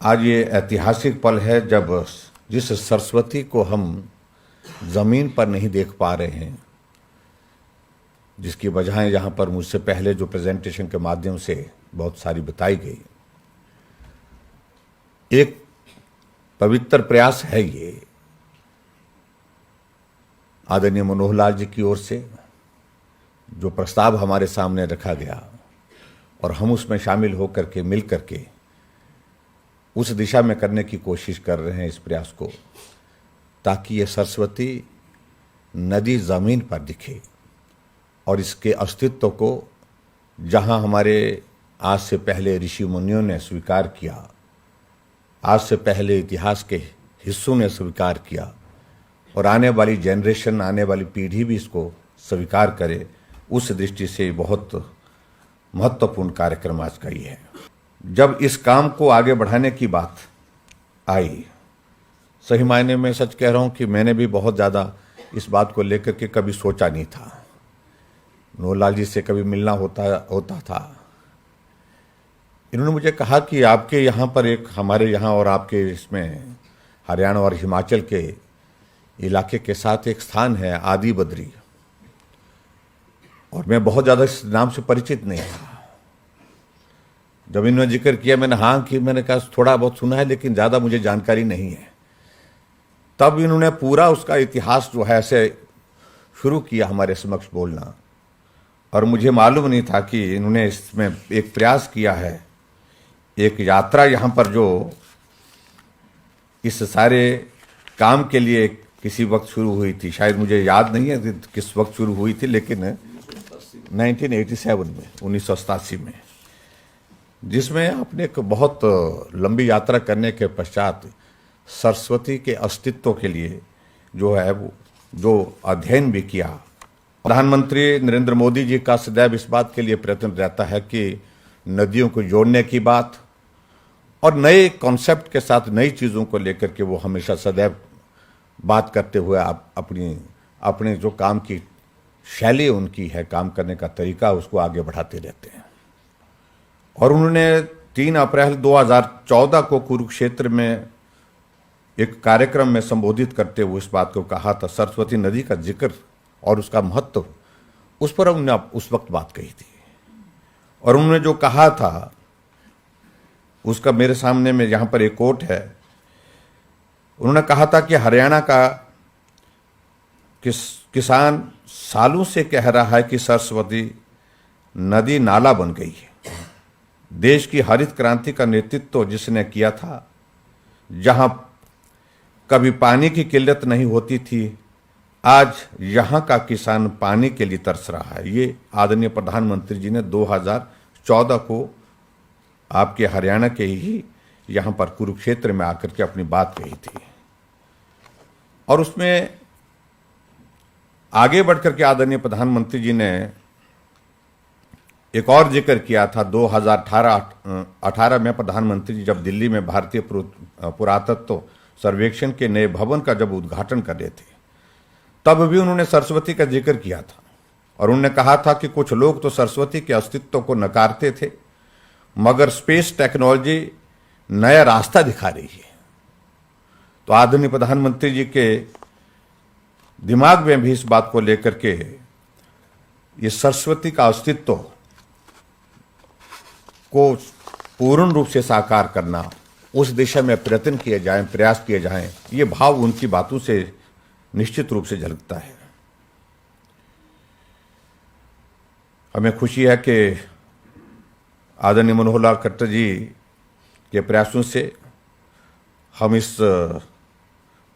आज ये ऐतिहासिक पल है जब जिस सरस्वती को हम ज़मीन पर नहीं देख पा रहे हैं, जिसकी वजहें यहाँ पर मुझसे पहले जो प्रेजेंटेशन के माध्यम से बहुत सारी बताई गई, एक पवित्र प्रयास है ये आदरणीय मनोहर लाल जी की ओर से जो प्रस्ताव हमारे सामने रखा गया और हम उसमें शामिल होकर के मिल करके उस दिशा में करने की कोशिश कर रहे हैं इस प्रयास को, ताकि ये सरस्वती नदी ज़मीन पर दिखे और इसके अस्तित्व को जहां हमारे आज से पहले ऋषि मुनियों ने स्वीकार किया, आज से पहले इतिहास के हिस्सों ने स्वीकार किया और आने वाली जनरेशन, आने वाली पीढ़ी भी इसको स्वीकार करे, उस दृष्टि से बहुत महत्वपूर्ण कार्यक्रम आज का ये है। जब इस काम को आगे बढ़ाने की बात आई, सही मायने में सच कह रहा हूं कि मैंने भी बहुत ज़्यादा इस बात को लेकर के कभी सोचा नहीं था। मनोहर लाल जी से कभी मिलना होता था। इन्होंने मुझे कहा कि आपके यहाँ पर एक, हमारे यहाँ और आपके इसमें हरियाणा और हिमाचल के इलाके के साथ एक स्थान है आदि बद्री, और मैं बहुत ज़्यादा इस नाम से परिचित नहीं था। जब इन्होंने जिक्र किया मैंने हाँ कि मैंने कहा थोड़ा बहुत सुना है लेकिन ज़्यादा मुझे जानकारी नहीं है। तब इन्होंने पूरा उसका इतिहास जो है ऐसे शुरू किया हमारे समक्ष बोलना, और मुझे मालूम नहीं था कि इन्होंने इसमें एक प्रयास किया है, एक यात्रा यहाँ पर जो इस सारे काम के लिए किसी वक्त शुरू हुई थी, शायद मुझे याद नहीं है कि किस वक्त शुरू हुई थी, लेकिन 1987 में, 1987 में, जिसमें आपने एक बहुत लंबी यात्रा करने के पश्चात सरस्वती के अस्तित्व के लिए जो है वो जो अध्ययन भी किया। प्रधानमंत्री नरेंद्र मोदी जी का सदैव इस बात के लिए प्रयत्न रहता है कि नदियों को जोड़ने की बात और नए कॉन्सेप्ट के साथ नई चीज़ों को लेकर के वो हमेशा सदैव बात करते हुए आप अपने जो काम की शैली उनकी है, काम करने का तरीका, उसको आगे बढ़ाते रहते हैं। और उन्होंने 3 अप्रैल 2014 को कुरुक्षेत्र में एक कार्यक्रम में संबोधित करते हुए इस बात को कहा था, सरस्वती नदी का जिक्र और उसका महत्व, उस पर उन्होंने उस वक्त बात कही थी। और उन्होंने जो कहा था उसका मेरे सामने में यहाँ पर एक कोट है। उन्होंने कहा था कि हरियाणा का किसान सालों से कह रहा है कि सरस्वती नदी नाला बन गई है। देश की हरित क्रांति का नेतृत्व जिसने किया था, जहां कभी पानी की किल्लत नहीं होती थी, आज यहां का किसान पानी के लिए तरस रहा है। ये आदरणीय प्रधानमंत्री जी ने 2014 को आपके हरियाणा के ही यहां पर कुरुक्षेत्र में आकर के अपनी बात कही थी। और उसमें आगे बढ़कर के आदरणीय प्रधानमंत्री जी ने एक और जिक्र किया था। 2018 में प्रधानमंत्री जी जब दिल्ली में भारतीय पुरातत्व सर्वेक्षण के नए भवन का जब उद्घाटन कर रहे थे, तब भी उन्होंने सरस्वती का जिक्र किया था। और उन्होंने कहा था कि कुछ लोग तो सरस्वती के अस्तित्व को नकारते थे, मगर स्पेस टेक्नोलॉजी नया रास्ता दिखा रही है। तो आदरणीय प्रधानमंत्री जी के दिमाग में भी इस बात को लेकर के ये सरस्वती का अस्तित्व को पूर्ण रूप से साकार करना, उस दिशा में प्रयत्न किए जाएं, प्रयास किए जाएं, ये भाव उनकी बातों से निश्चित रूप से झलकता है। हमें खुशी है कि आदरणीय मनोहर लाल खट्टर जी के प्रयासों से हम इस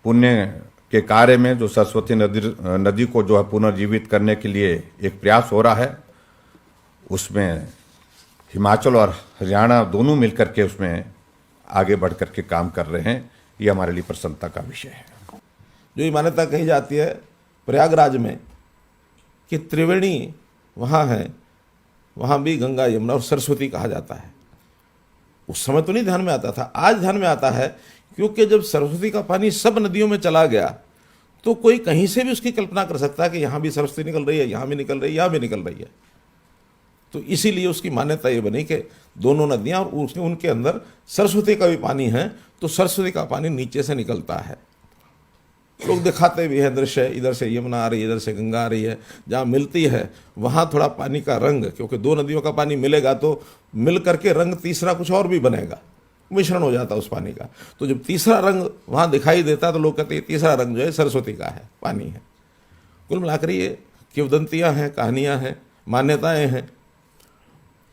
पुण्य के कार्य में जो सरस्वती नदी को जो है पुनर्जीवित करने के लिए एक प्रयास हो रहा है, उसमें हिमाचल और हरियाणा दोनों मिलकर के उसमें आगे बढ़ कर के काम कर रहे हैं। ये हमारे लिए प्रसन्नता का विषय है। जो ये मान्यता कही जाती है प्रयागराज में कि त्रिवेणी वहाँ है, वहाँ भी गंगा, यमुना और सरस्वती कहा जाता है। उस समय तो नहीं ध्यान में आता था, आज ध्यान में आता है, क्योंकि जब सरस्वती का पानी सब नदियों में चला गया तो कोई कहीं से भी उसकी कल्पना कर सकता है कि यहाँ भी सरस्वती निकल रही है, यहाँ भी निकल रही है, यहाँ भी निकल रही है। तो इसीलिए उसकी मान्यता ये बनी कि दोनों नदियां और उनके अंदर सरस्वती का भी पानी है, तो सरस्वती का पानी नीचे से निकलता है। लोग दिखाते भी हैं दृश्य, इधर से यमुना आ रही है, इधर से गंगा आ रही है, जहाँ मिलती है वहाँ थोड़ा पानी का रंग, क्योंकि दो नदियों का पानी मिलेगा तो मिल करके रंग तीसरा कुछ और भी बनेगा, मिश्रण हो जाता है उस पानी का। तो जब तीसरा रंग वहाँ दिखाई देता है तो लोग कहते हैं तीसरा रंग जो है सरस्वती का है, पानी है। कुल मिलाकर ये किंवदंतियाँ हैं, कहानियाँ हैं, मान्यताएँ हैं।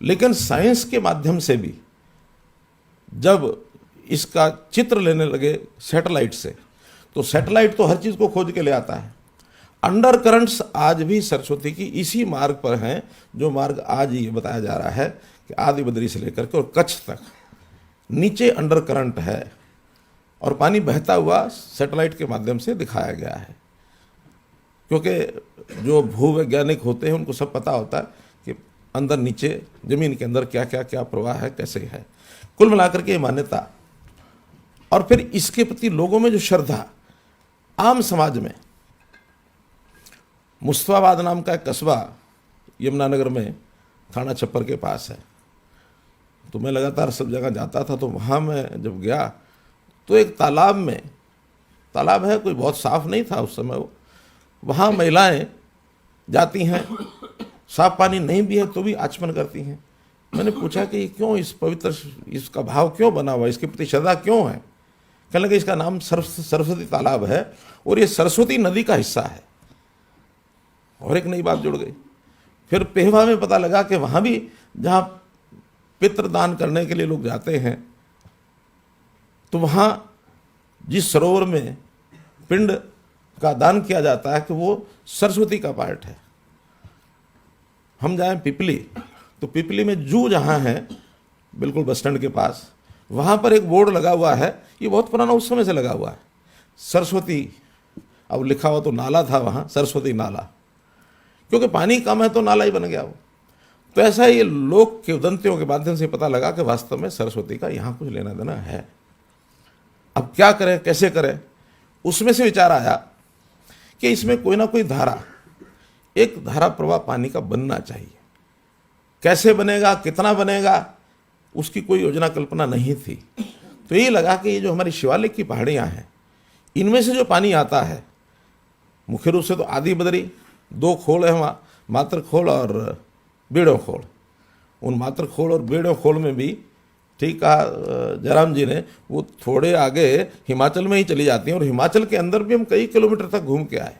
लेकिन साइंस के माध्यम से भी जब इसका चित्र लेने लगे सैटेलाइट से, तो सैटेलाइट तो हर चीज़ को खोज के ले आता है। अंडर करंट्स आज भी सरस्वती की इसी मार्ग पर हैं, जो मार्ग आज ये बताया जा रहा है कि आदि बद्री से लेकर के और कच्छ तक नीचे अंडर करंट है, और पानी बहता हुआ सैटेलाइट के माध्यम से दिखाया गया है। क्योंकि जो भूवैज्ञानिक होते हैं उनको सब पता होता है कि अंदर नीचे जमीन के अंदर क्या क्या क्या प्रवाह है, कैसे है। कुल मिलाकर के मान्यता, और फिर इसके प्रति लोगों में जो श्रद्धा, आम समाज में मुस्तफाबाद नाम का एक कस्बा यमुनानगर में थाना छप्पर के पास है, तो मैं लगातार सब जगह जाता था। तो वहाँ मैं जब गया तो एक तालाब में, तालाब है कोई बहुत साफ नहीं था उस समय, वो वहाँ महिलाएं जाती हैं, साफ पानी नहीं भी है तो भी आचमन करती हैं। मैंने पूछा कि क्यों, इस पवित्र इसका भाव क्यों बना हुआ, इसके प्रति श्रद्धा क्यों है? कहने लगे इसका नाम सरस्वती तालाब है और ये सरस्वती नदी का हिस्सा है। और एक नई बात जुड़ गई। फिर पेहवा में पता लगा कि वहाँ भी जहाँ पितृदान करने के लिए लोग जाते हैं, तो वहाँ जिस सरोवर में पिंड का दान किया जाता है कि वो सरस्वती का पार्ट है। हम जाएं पिपली, तो पिपली में जू जहाँ है बिल्कुल बस स्टैंड के पास, वहाँ पर एक बोर्ड लगा हुआ है, ये बहुत पुराना उस समय से लगा हुआ है, सरस्वती, अब लिखा हुआ तो नाला था वहाँ, सरस्वती नाला, क्योंकि पानी कम है तो नाला ही बन गया वो। तो ऐसा ये लोक किंवदंतियों के माध्यम से पता लगा कि वास्तव में सरस्वती का यहाँ कुछ लेना देना है। अब क्या करें, कैसे करें? उसमें से विचार आया कि इसमें कोई ना कोई धारा, एक धारा प्रवाह पानी का बनना चाहिए। कैसे बनेगा, कितना बनेगा, उसकी कोई योजना कल्पना नहीं थी। तो यही लगा कि ये जो हमारी शिवालिक की पहाड़ियाँ हैं, इनमें से जो पानी आता है, मुख्य रूप से तो आदि बद्री, दो खोल है वहाँ, मात्र खोल और बेड़ो खोल। उन मात्र खोल और बेड़ो खोल में भी ठीक कहा जयराम जी ने, वो थोड़े आगे हिमाचल में ही चली जाती हैं, और हिमाचल के अंदर भी हम कई किलोमीटर तक घूम के आए।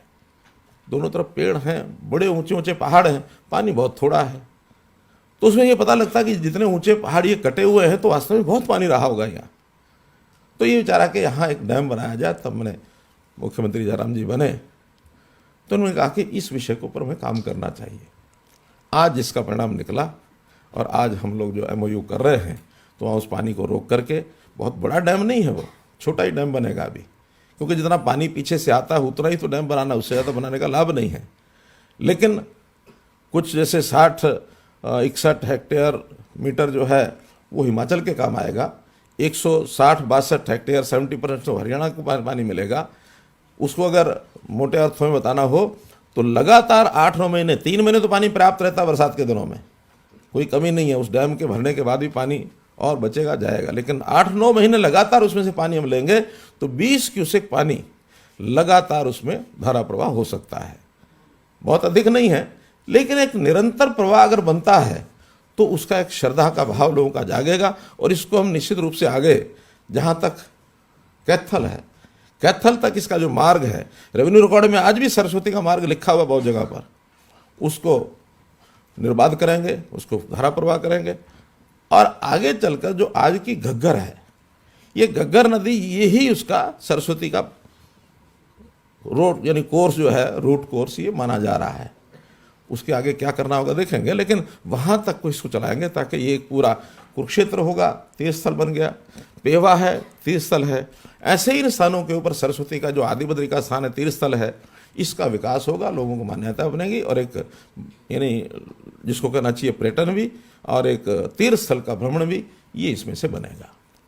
दोनों तरफ पेड़ हैं, बड़े ऊंचे ऊंचे पहाड़ हैं, पानी बहुत थोड़ा है। तो उसमें ये पता लगता है कि जितने ऊंचे पहाड़ ये कटे हुए हैं तो वास्तव में बहुत पानी रहा होगा यहाँ। तो ये विचारा कि यहाँ एक डैम बनाया जाए। तब मैंने, मुख्यमंत्री जयराम जी बने तो उन्होंने कहा कि इस विषय के ऊपर हमें काम करना चाहिए। आज इसका परिणाम निकला, और आज हम लोग जो MOU कर रहे हैं तो वहाँ उस पानी को रोक करके, बहुत बड़ा डैम नहीं है वो, छोटा ही डैम बनेगा अभी, क्योंकि जितना पानी पीछे से आता है उतना ही तो डैम बनाना, उससे ज़्यादा बनाने का लाभ नहीं है। लेकिन कुछ जैसे 60-61 हेक्टेयर मीटर जो है वो हिमाचल के काम आएगा, 160-62 हेक्टेयर 70% तो हरियाणा को पानी मिलेगा। उसको अगर मोटे अर्थों में बताना हो तो लगातार 8-9 महीने, 3 महीने तो पानी पर्याप्त रहता है बरसात के दिनों में, कोई कमी नहीं है। उस डैम के भरने के बाद भी पानी और बचेगा जाएगा, लेकिन 8-9 महीने लगातार उसमें से पानी हम लेंगे तो 20 क्यूसेक पानी लगातार उसमें धारा प्रवाह हो सकता है। बहुत अधिक नहीं है, लेकिन एक निरंतर प्रवाह अगर बनता है तो उसका एक श्रद्धा का भाव लोगों का जागेगा। और इसको हम निश्चित रूप से आगे, जहाँ तक कैथल है, कैथल तक इसका जो मार्ग है, रेवेन्यू रिकॉर्ड में आज भी सरस्वती का मार्ग लिखा हुआ बहुत जगह पर, उसको निर्बाध करेंगे, उसको धारा प्रवाह करेंगे। और आगे चलकर जो आज की घग्गर है, ये घग्गर नदी, ये ही उसका सरस्वती का रोड यानी कोर्स जो है, रूट कोर्स ये माना जा रहा है। उसके आगे क्या करना होगा देखेंगे, लेकिन वहाँ तक को इसको चलाएंगे ताकि ये एक पूरा कुरुक्षेत्र होगा, तीर्थस्थल बन गया, पेवा है तीर्थस्थल है। ऐसे ही इन स्थानों के ऊपर सरस्वती का जो आदि बद्री का स्थान है, तीर्थस्थल है, इसका विकास होगा, लोगों को मान्यता बनेगी, और एक यानी जिसको कहना चाहिए पर्यटन भी और एक तीर्थस्थल का भ्रमण भी, ये इसमें से बनेगा।